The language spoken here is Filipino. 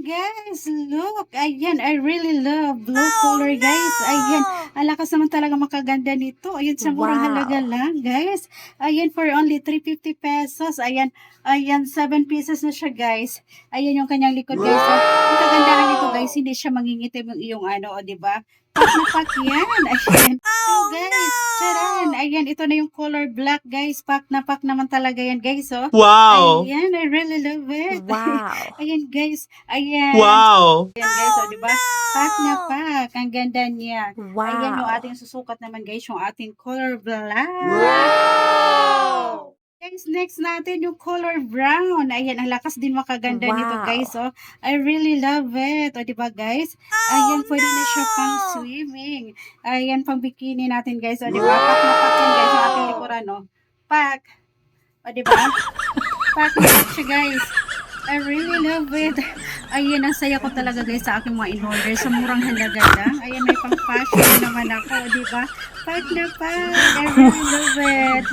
guys, look. Ayan, I really love blue color, guys. Ayan, ang lakas naman talaga makaganda nito. Ayan, sa murang halaga Wow. lang, guys. Ayan, for only 350 pesos. Ayan, 7 pieces na siya, guys. Ayan yung kanyang likod, guys. So, ang kagandahan nito, guys, hindi siya mangingitim yung iyong ano, o, diba? Pak na pak yan. Ayan. So, guys, charan. Ayan, ito na yung color black, guys. Pak na pak naman talaga yan, guys, oh. Wow! Ayan, I really love it. Wow. Ayan, guys. Ayan. Wow! Ayan, guys. O, diba? Pack na pack. Ang ganda niya. Ayan yung Wow. ating susukat naman, guys. Yung ating color black. Wow. Guys, next natin yung color brown. Ayan, ang lakas din makaganda nito, Wow. guys. Oh, I really love it. O, diba, guys? Ayan, pwede na siya pang swimming. Ayan, pang bikini natin, guys. O, diba? Pack na pack yan, guys. Yung ating likuran, no? Pack. O, diba? Pack na pack siya, guys. I really love it. Ayan, ang saya ko talaga, guys, sa aking mga in-order. Sa murang halaga lang. Ayan, may pang fashion naman ako, di ba? Pack na pack. I really love it.